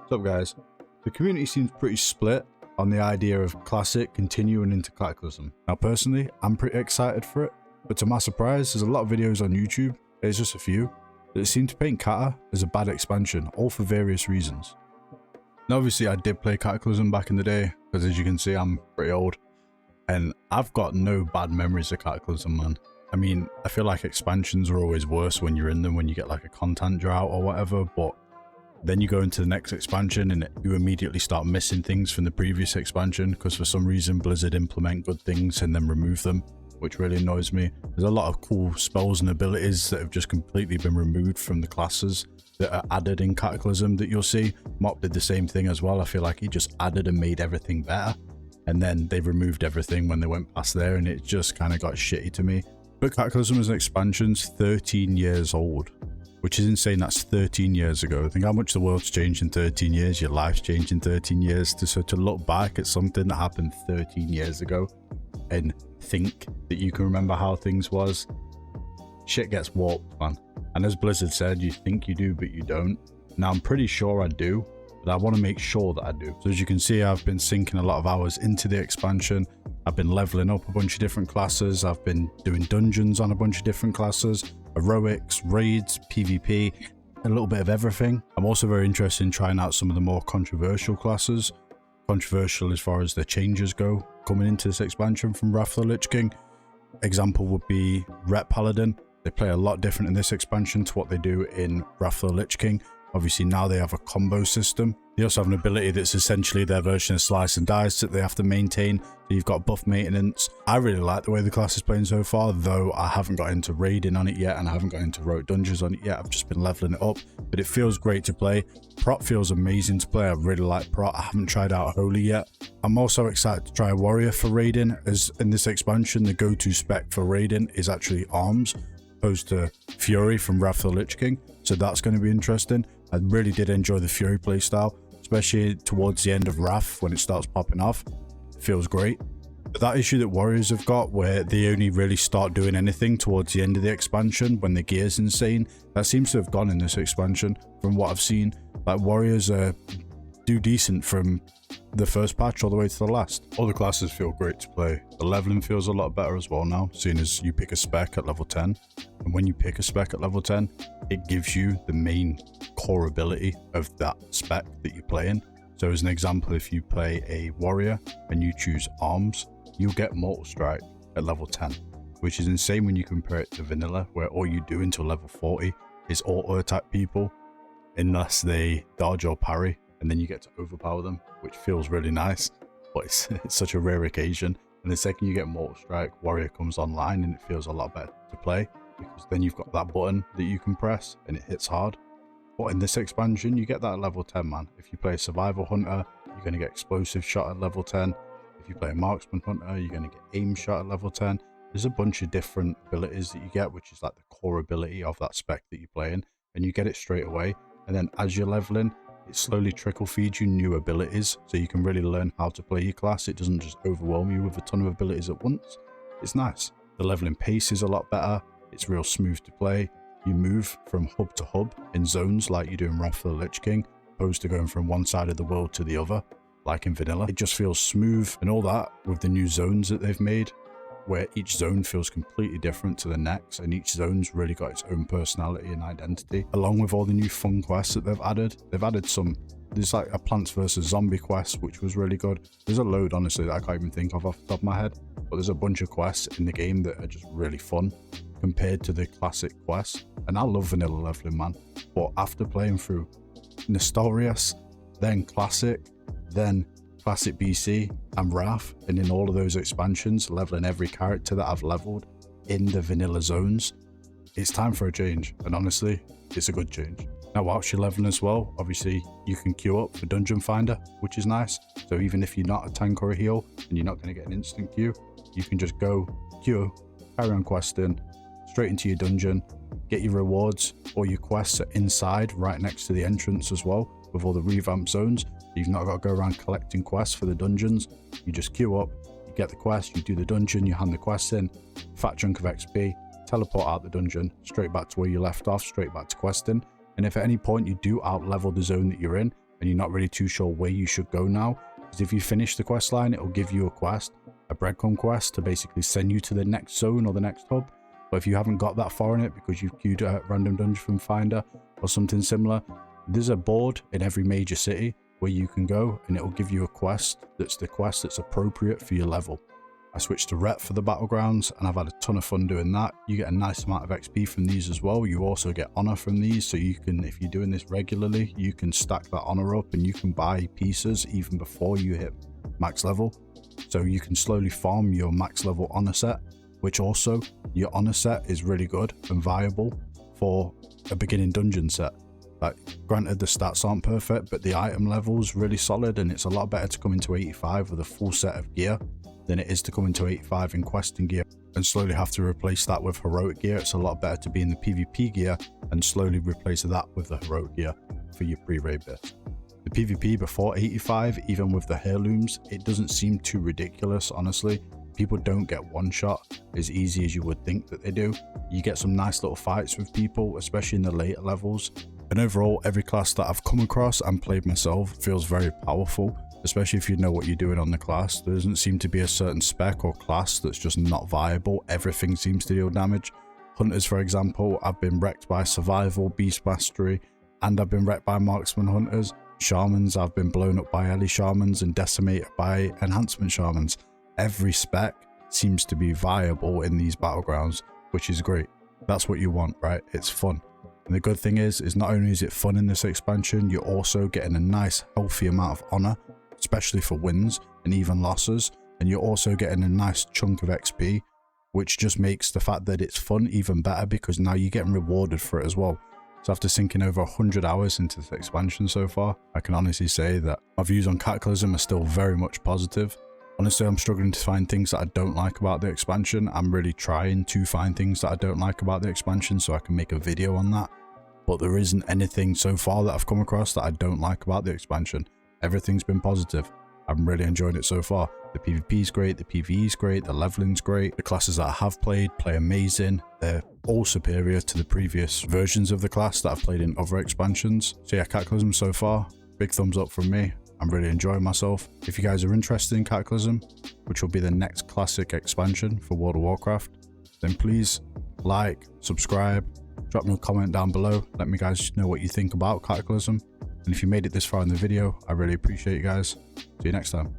What's up guys? The community seems pretty split on the idea of Classic continuing into Cataclysm. Now personally, I'm pretty excited for it, but to my surprise, there's a lot of videos on YouTube, there's just a few, that seem to paint Cata as a bad expansion, all for various reasons. Now obviously I did play Cataclysm back in the day, because as you can see I'm pretty old, and I've got no bad memories of Cataclysm, man. I mean, I feel like expansions are always worse when you're in them, when you get like a content drought or whatever, but then you go into the next expansion and you immediately start missing things from the previous expansion because for some reason Blizzard implement good things and then remove them, which really annoys me. There's a lot of cool spells and abilities that have just completely been removed from the classes that are added in Cataclysm that you'll see. Mop did the same thing as well. I feel like he just added and made everything better, and then they removed everything when they went past there, and it just kind of got shitty to me. But Cataclysm as an expansion's 13 years old, which is insane. That's 13 years ago. Think how much the world's changed in 13 years, your life's changed in 13 years. So to look back at something that happened 13 years ago and think that you can remember how things was, shit gets warped, man. And as Blizzard said, you think you do, but you don't. Now I'm pretty sure I do, but I want to make sure that I do. So as you can see, I've been sinking a lot of hours into the expansion. I've been leveling up a bunch of different classes. I've been doing dungeons on a bunch of different classes, heroics, raids, PvP, a little bit of everything. I'm also very interested in trying out some of the more controversial classes. Controversial as far as the changes go coming into this expansion from Wrath of the Lich King. Example would be Ret Paladin. They play a lot different in this expansion to what they do in Wrath of the Lich King. Obviously now they have a combo system. They also have an ability that's essentially their version of Slice and Dice that they have to maintain. So you've got buff maintenance. I really like the way the class is playing so far, though I haven't got into raiding on it yet and I haven't got into rogue dungeons on it yet. I've just been leveling it up, but it feels great to play. Prot feels amazing to play. I really like Prot. I haven't tried out Holy yet. I'm also excited to try a Warrior for raiding, as in this expansion the go-to spec for raiding is actually Arms, opposed to Fury from Wrath of the Lich King. So that's going to be interesting. I really did enjoy the Fury playstyle, especially towards the end of Wrath when it starts popping off. It feels great. But that issue that Warriors have got, where they only really start doing anything towards the end of the expansion when the gear's insane, that seems to have gone in this expansion from what I've seen. Like Warriors do decent from the first patch all the way to the last. All the classes feel great to play. The leveling feels a lot better as well now, seeing as you pick a spec at level 10. And when you pick a spec at level 10, it gives you the main core ability of that spec that you're playing. So as an example, if you play a warrior and you choose Arms, you'll get Mortal Strike at level 10, which is insane when you compare it to vanilla, where all you do until level 40 is auto attack people unless they dodge or parry, and then you get to overpower them, which feels really nice, but it's such a rare occasion. And the second you get Mortal Strike, Warrior comes online and it feels a lot better to play, because then you've got that button that you can press and it hits hard. But in this expansion, you get that at level 10, man. If you play a Survival Hunter, you're going to get Explosive Shot at level 10. If you play a Marksman Hunter, you're going to get Aim Shot at level 10. There's a bunch of different abilities that you get, which is like the core ability of that spec that you're playing, and you get it straight away. And then as you're leveling, it slowly trickle feeds you new abilities, so you can really learn how to play your class. It doesn't just overwhelm you with a ton of abilities at once. It's nice. The leveling pace is a lot better. It's real smooth to play. You move from hub to hub in zones like you do in Wrath of the Lich King, opposed to going from one side of the world to the other like in vanilla. It just feels smooth, and all that with the new zones that they've made, where each zone feels completely different to the next, and each zone's really got its own personality and identity, along with all the new fun quests that they've added. They've added some, there's like a Plants vs Zombie quest, which was really good. There's a load, honestly, that I can't even think of off the top of my head, but there's a bunch of quests in the game that are just really fun compared to the classic quests. And I love vanilla leveling, man, but after playing through Nestorius, then Classic, then Classic BC and Wrath, and in all of those expansions, leveling every character that I've leveled in the vanilla zones, it's time for a change. And honestly, it's a good change. Now whilst you're leveling as well, obviously you can queue up for Dungeon Finder, which is nice. So even if you're not a tank or a heal and you're not going to get an instant queue, you can just go queue, carry on questing, straight into your dungeon, get your rewards. All your quests are inside right next to the entrance as well, with all the revamped zones. You've not got to go around collecting quests for the dungeons. You just queue up, you get the quest, you do the dungeon, you hand the quest in, fat chunk of XP, teleport out the dungeon, straight back to where you left off, straight back to questing. And if at any point you do out level the zone that you're in, and you're not really too sure where you should go now, because if you finish the quest line, it will give you a quest, a breadcrumb quest, to basically send you to the next zone or the next hub. But if you haven't got that far in it because you've queued at Random Dungeon Finder or something similar, there's a board in every major city where you can go, and it will give you a quest that's the quest that's appropriate for your level. I switched to Rep for the battlegrounds, and I've had a ton of fun doing that. You get a nice amount of XP from these as well. You also get honor from these, so you can, if you're doing this regularly, you can stack that honor up and you can buy pieces even before you hit max level. So you can slowly farm your max level honor set, which also your honor set is really good and viable for a beginning dungeon set. Like, granted, the stats aren't perfect, but the item level's really solid, and it's a lot better to come into 85 with a full set of gear than it is to come into 85 in questing gear and slowly have to replace that with heroic gear. It's a lot better to be in the PvP gear and slowly replace that with the heroic gear for your pre-raid bit. The PvP before 85, even with the heirlooms, it doesn't seem too ridiculous, honestly. People don't get one shot as easy as you would think that they do. You get some nice little fights with people, especially in the later levels. And overall, every class that I've come across and played myself feels very powerful, especially if you know what you're doing on the class. There doesn't seem to be a certain spec or class that's just not viable. Everything seems to deal damage. Hunters, for example, I've been wrecked by Survival, Beast Mastery, and I've been wrecked by Marksman Hunters. Shamans, I've been blown up by Ellie Shamans and decimated by Enhancement Shamans. Every spec seems to be viable in these battlegrounds, which is great. That's what you want, right? It's fun. And the good thing is not only is it fun in this expansion, you're also getting a nice healthy amount of honor, especially for wins and even losses, and you're also getting a nice chunk of XP, which just makes the fact that it's fun even better, because now you're getting rewarded for it as well. So after sinking over 100 hours into this expansion so far, I can honestly say that my views on Cataclysm are still very much positive. Honestly, I'm struggling to find things that I don't like about the expansion. I'm really trying to find things that I don't like about the expansion so I can make a video on that. But there isn't anything so far that I've come across that I don't like about the expansion. Everything's been positive. I'm really enjoying it so far. The PvP is great, the PvE is great, the leveling's great. The classes that I have played play amazing. They're all superior to the previous versions of the class that I've played in other expansions. So yeah, Cataclysm so far, big thumbs up from me. I'm really enjoying myself. If you guys are interested in Cataclysm, which will be the next classic expansion for World of Warcraft, then please like, subscribe, drop me a comment down below. Let me guys know what you think about Cataclysm. And if you made it this far in the video, I really appreciate you guys. See you next time.